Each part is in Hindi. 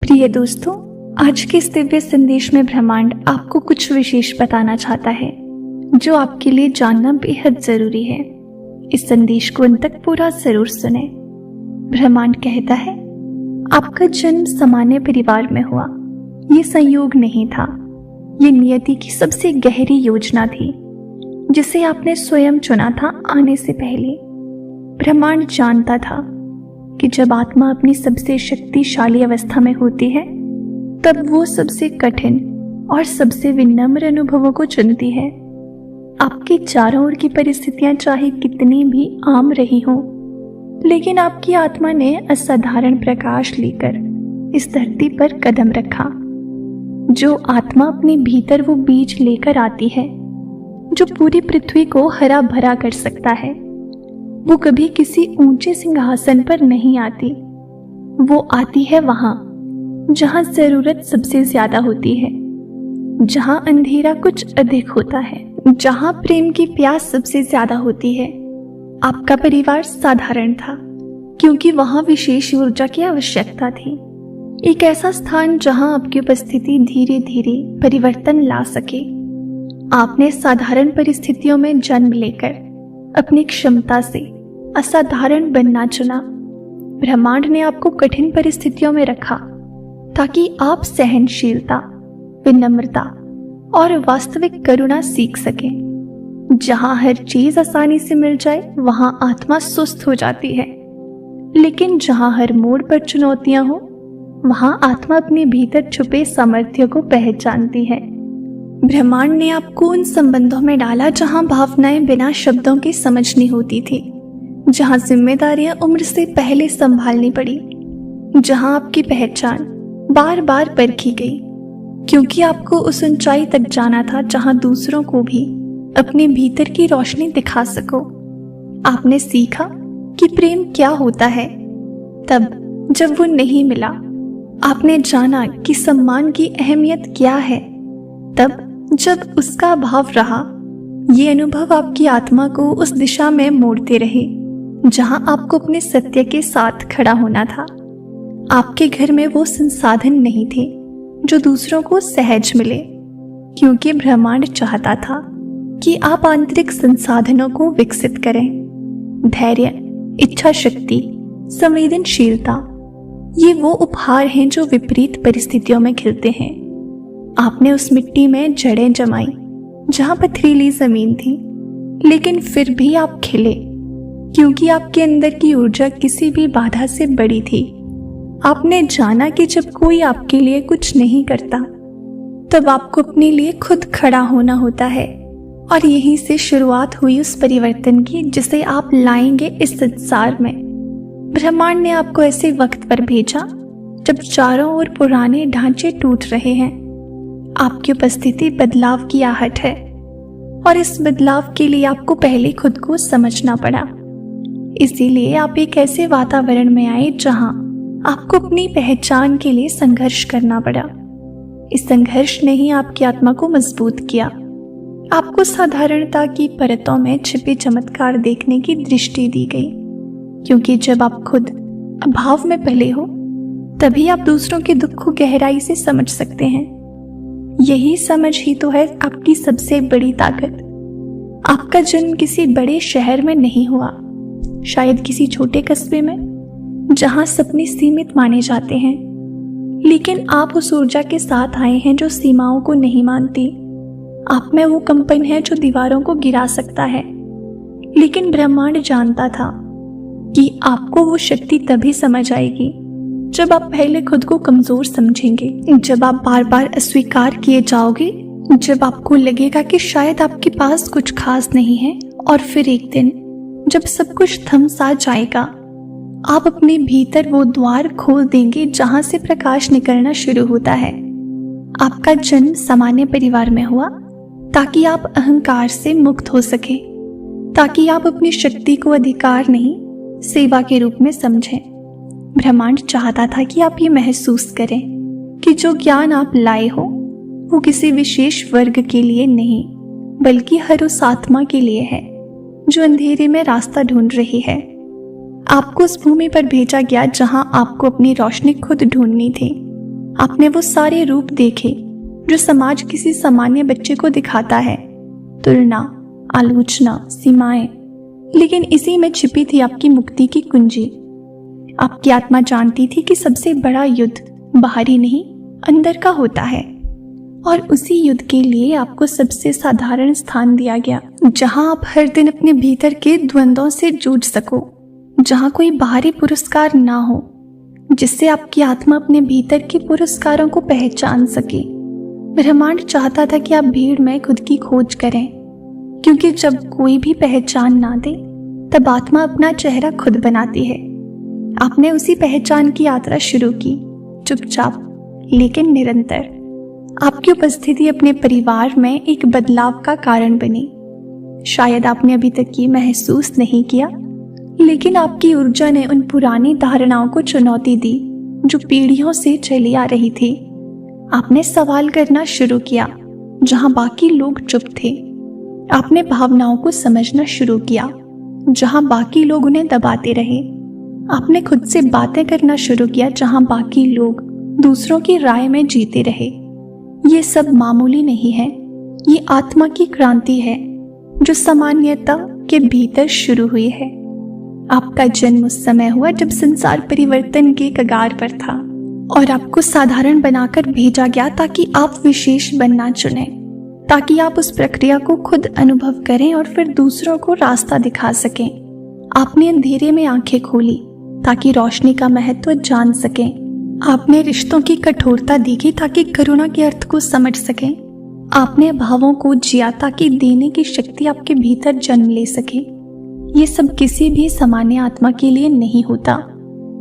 प्रिय दोस्तों, आज के इस दिव्य संदेश में ब्रह्मांड आपको कुछ विशेष बताना चाहता है जो आपके लिए जानना बेहद जरूरी है। इस संदेश को अंत तक पूरा जरूर सुने। ब्रह्मांड कहता है, आपका जन्म सामान्य परिवार में हुआ। ये संयोग नहीं था, ये नियति की सबसे गहरी योजना थी जिसे आपने स्वयं चुना था आने से पहले। ब्रह्मांड जानता था कि जब आत्मा अपनी सबसे शक्तिशाली अवस्था में होती है तब वो सबसे कठिन और सबसे विनम्र अनुभवों को चुनती है। आपके चारों ओर की परिस्थितियां चाहे कितनी भी आम रही हों, लेकिन आपकी आत्मा ने असाधारण प्रकाश लेकर इस धरती पर कदम रखा। जो आत्मा अपने भीतर वो बीज लेकर आती है जो पूरी पृथ्वी को हरा भरा कर सकता है, वो कभी किसी ऊंचे सिंहासन पर नहीं आती। वो आती है वहां जहां जरूरत सबसे ज्यादा होती है, जहां अंधेरा कुछ अधिक होता है, जहां प्रेम की प्यास सबसे ज्यादा होती है। आपका परिवार साधारण था क्योंकि वहां विशेष ऊर्जा की आवश्यकता थी। एक ऐसा स्थान जहां आपकी उपस्थिति धीरे धीरे परिवर्तन ला सके। आपने साधारण परिस्थितियों में जन्म लेकर अपनी क्षमता से असाधारण बनना चुना। ब्रह्मांड ने आपको कठिन परिस्थितियों में रखा ताकि आप सहनशीलता, विनम्रता और वास्तविक करुणा सीख सकें। जहां हर चीज आसानी से मिल जाए वहां आत्मा सुस्त हो जाती है, लेकिन जहां हर मोड़ पर चुनौतियां हो वहां आत्मा अपने भीतर छुपे सामर्थ्य को पहचानती है। ब्रह्मांड ने आपको उन संबंधों में डाला जहां भावनाएं बिना शब्दों के समझनी होती थी, जहां जिम्मेदारियां उम्र से पहले संभालनी पड़ी, जहां आपकी पहचान बार बार परखी गई क्योंकि आपको उस ऊंचाई तक जाना था जहां दूसरों को भी अपने भीतर की रोशनी दिखा सको। आपने सीखा कि प्रेम क्या होता है तब जब वो नहीं मिला। आपने जाना कि सम्मान की अहमियत क्या है तब जब उसका अभाव रहा। ये अनुभव आपकी आत्मा को उस दिशा में मोड़ते रहे जहां आपको अपने सत्य के साथ खड़ा होना था। आपके घर में वो संसाधन नहीं थे जो दूसरों को सहज मिले, क्योंकि ब्रह्मांड चाहता था कि आप आंतरिक संसाधनों को विकसित करें। धैर्य, इच्छा शक्ति, संवेदनशीलता, ये वो उपहार हैं जो विपरीत परिस्थितियों में खिलते हैं। आपने उस मिट्टी में जड़ें जमाई जहां पथरीली जमीन थी, लेकिन फिर भी आप खिले क्योंकि आपके अंदर की ऊर्जा किसी भी बाधा से बड़ी थी। आपने जाना कि जब कोई आपके लिए कुछ नहीं करता तब आपको अपने लिए खुद खड़ा होना होता है, और यहीं से शुरुआत हुई उस परिवर्तन की जिसे आप लाएंगे इस संसार में। ब्रह्मांड ने आपको ऐसे वक्त पर भेजा जब चारों ओर पुराने ढांचे टूट रहे हैं। आपकी उपस्थिति बदलाव की आहट है, और इस बदलाव के लिए आपको पहले खुद को समझना पड़ा। इसीलिए आप एक ऐसे वातावरण में आए जहां आपको अपनी पहचान के लिए संघर्ष करना पड़ा। इस संघर्ष ने ही आपकी आत्मा को मजबूत किया, आपको साधारणता की परतों में छिपे चमत्कार देखने की दृष्टि दी गई, क्योंकि जब आप खुद अभाव में पले हो तभी आप दूसरों के दुख को गहराई से समझ सकते हैं। यही समझ ही तो है आपकी सबसे बड़ी ताकत। आपका जन्म किसी बड़े शहर में नहीं हुआ, शायद किसी छोटे कस्बे में जहां सपने सीमित माने जाते हैं, लेकिन आप उस ऊर्जा के साथ आए हैं जो सीमाओं को नहीं मानती। आप में वो कंपन है जो दीवारों को गिरा सकता है, लेकिन ब्रह्मांड जानता था कि आपको वो शक्ति तभी समझ आएगी जब आप पहले खुद को कमजोर समझेंगे, जब आप बार बार अस्वीकार किए जाओगे, जब आपको लगेगा कि शायद आपके पास कुछ खास नहीं है, और फिर एक दिन जब सब कुछ थम सा जाएगा आप अपने भीतर वो द्वार खोल देंगे जहां से प्रकाश निकलना शुरू होता है। आपका जन्म सामान्य परिवार में हुआ ताकि आप अहंकार से मुक्त हो सके, ताकि आप अपनी शक्ति को अधिकार नहीं सेवा के रूप में समझें। ब्रह्मांड चाहता था कि आप ये महसूस करें कि जो ज्ञान आप लाए हो वो किसी विशेष वर्ग के लिए नहीं, बल्कि हर उस आत्मा के लिए है जो अंधेरे में रास्ता ढूंढ रही है। आपको उस भूमि पर भेजा गया जहां आपको अपनी रोशनी खुद ढूंढनी थी, आपने वो सारे रूप देखे जो समाज किसी सामान्य बच्चे को दिखाता है, तुलना, आलोचना, सीमाएं, लेकिन इसी में छिपी थी आपकी मुक्ति की कुंजी। आपकी आत्मा जानती थी कि सबसे बड़ा युद्ध बाहरी नहीं, अंदर का होता है, और उसी युद्ध के लिए आपको सबसे साधारण स्थान दिया गया, जहां आप हर दिन अपने भीतर के द्वंद्वों से जूझ सको, जहां कोई बाहरी पुरस्कार ना हो, जिससे आपकी आत्मा अपने भीतर के पुरस्कारों को पहचान सके। ब्रह्मांड चाहता था कि आप भीड़ में खुद की खोज करें, क्योंकि जब कोई भी पहचान ना दे तब आत्मा अपना चेहरा खुद बनाती है। आपने उसी पहचान की यात्रा शुरू की, चुपचाप लेकिन निरंतर। आपकी उपस्थिति अपने परिवार में एक बदलाव का कारण बनी। शायद आपने अभी तक ये महसूस नहीं किया, लेकिन आपकी ऊर्जा ने उन पुरानी धारणाओं को चुनौती दी जो पीढ़ियों से चली आ रही थी। आपने सवाल करना शुरू किया जहां बाकी लोग चुप थे। आपने भावनाओं को समझना शुरू किया जहां बाकी लोग उन्हें दबाते रहे। आपने खुद से बातें करना शुरू किया जहां बाकी लोग दूसरों की राय में जीते रहे। ये सब मामूली नहीं है, ये आत्मा की क्रांति है जो सामान्यता के भीतर शुरू हुई है। आपका जन्म उस समय हुआ जब संसार परिवर्तन के कगार पर था, और आपको साधारण बनाकर भेजा गया ताकि आप विशेष बनना चुने, ताकि आप उस प्रक्रिया को खुद अनुभव करें और फिर दूसरों को रास्ता दिखा सकें। आपने अंधेरे में आंखें खोली ताकि रोशनी का महत्व जान सकें। आपने रिश्तों की कठोरता देखी ताकि करुणा के अर्थ को समझ सकें। आपने भावों को जिया ताकि देने की शक्ति आपके भीतर जन्म ले सके। ये सब किसी भी सामान्य आत्मा के लिए नहीं होता,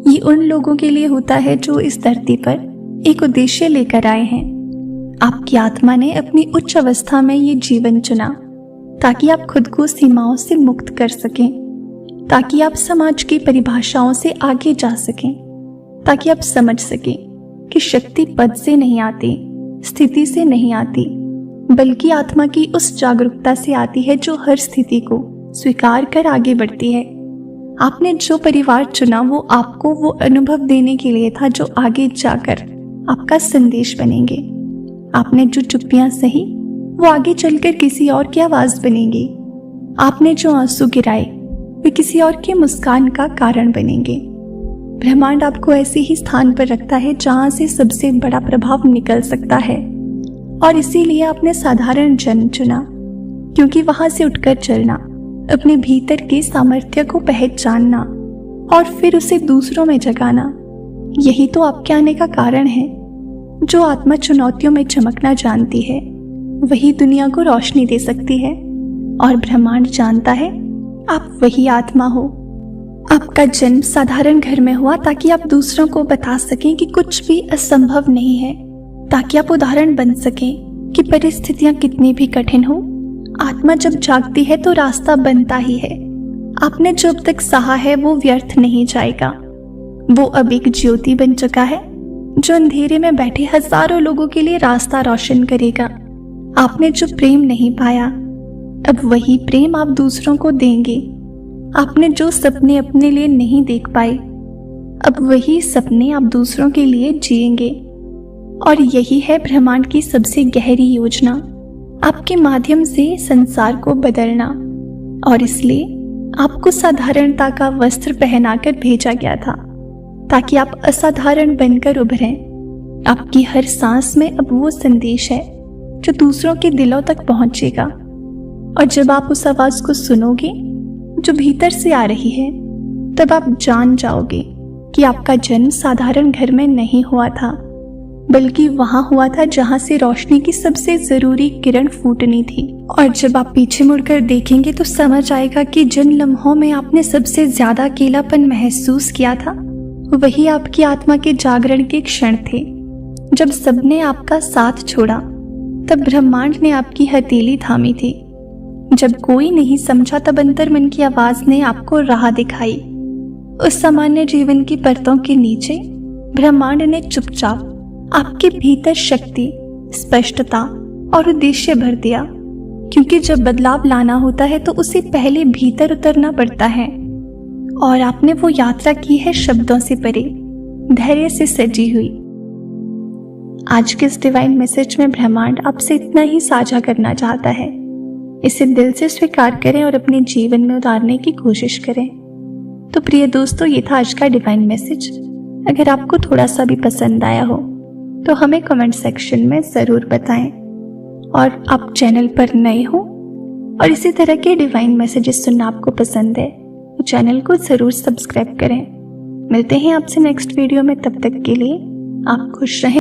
ये उन लोगों के लिए होता है जो इस धरती पर एक उद्देश्य लेकर आए हैं। आपकी आत्मा ने अपनी उच्च अवस्था में ये जीवन चुना ताकि आप खुद को सीमाओं से मुक्त कर सकें, ताकि आप समाज की परिभाषाओं से आगे जा सकें, ताकि आप समझ सकें कि शक्ति पद से नहीं आती, स्थिति से नहीं आती, बल्कि आत्मा की उस जागरूकता से आती है जो हर स्थिति को स्वीकार कर आगे बढ़ती है। आपने जो परिवार चुना वो आपको वो अनुभव देने के लिए था जो आगे जाकर आपका संदेश बनेंगे। आपने जो चुप्पियां सही वो आगे चलकर किसी और की आवाज बनेंगी। आपने जो आंसू गिराए वे किसी और की मुस्कान का कारण बनेंगे। ब्रह्मांड आपको ऐसे ही स्थान पर रखता है जहां से सबसे बड़ा प्रभाव निकल सकता है, और इसीलिए आपने साधारण जन्म चुना, क्योंकि वहां से उठकर चलना, अपने भीतर के सामर्थ्य को पहचानना और फिर उसे दूसरों में जगाना, यही तो आपके आने का कारण है। जो आत्मा चुनौतियों में चमकना जानती है वही दुनिया को रोशनी दे सकती है, और ब्रह्मांड जानता है आप वही आत्मा हो। आपका जन्म साधारण घर में हुआ ताकि आप दूसरों को बता सकें कि कुछ भी असंभव नहीं है, ताकि आप उदाहरण बन सकें कि परिस्थितियां कितनी भी कठिन हो, आत्मा जब जागती है तो रास्ता बनता ही है। आपने जो अब तक सहा है वो व्यर्थ नहीं जाएगा। वो अब एक ज्योति बन चुका है जो अंधेरे में बैठे हजारों लोगों के लिए रास्ता रोशन करेगा। आपने जो प्रेम नहीं पाया, अब वही प्रेम आप दूसरों को देंगे। आपने जो सपने अपने लिए नहीं देख पाए, अब वही सपने आप दूसरों के लिए जिएंगे। और यही है ब्रह्मांड की सबसे गहरी योजना, आपके माध्यम से संसार को बदलना। और इसलिए आपको साधारणता का वस्त्र पहनाकर भेजा गया था ताकि आप असाधारण बनकर उभरें। आपकी हर सांस में अब वो संदेश है जो दूसरों के दिलों तक पहुंचेगा, और जब आप उस आवाज को सुनोगे जो भीतर से आ रही है, तब आप जान जाओगे कि आपका जन्म साधारण घर में नहीं हुआ था, बल्कि वहां हुआ था जहां से रोशनी की सबसे जरूरी किरण फूटनी थी। और जब आप पीछे मुड़कर देखेंगे तो समझ आएगा कि जिन लम्हों में आपने सबसे ज्यादा अकेलापन महसूस किया था वही आपकी आत्मा के जागरण के क्षण थे। जब सबने आपका साथ छोड़ा तब ब्रह्मांड ने आपकी हथेली थामी थी। जब कोई नहीं समझा तब अंतर्मन की आवाज ने आपको राह दिखाई। उस सामान्य जीवन की परतों के नीचे ब्रह्मांड ने चुपचाप आपके भीतर शक्ति, स्पष्टता और उद्देश्य भर दिया, क्योंकि जब बदलाव लाना होता है तो उसे पहले भीतर उतरना पड़ता है। और आपने वो यात्रा की है शब्दों से परे, धैर्य से सजी हुई। आज के इस डिवाइन मैसेज में ब्रह्मांड आपसे इतना ही साझा करना चाहता है। इसे दिल से स्वीकार करें और अपने जीवन में उतारने की कोशिश करें। तो प्रिय दोस्तों, ये था आज का डिवाइन मैसेज। अगर आपको थोड़ा सा भी पसंद आया हो तो हमें कमेंट सेक्शन में ज़रूर बताएं। और आप चैनल पर नए हो और इसी तरह के डिवाइन मैसेजेस सुनना आपको पसंद है तो चैनल को ज़रूर सब्सक्राइब करें। मिलते हैं आपसे नेक्स्ट वीडियो में, तब तक के लिए आप खुश रहें।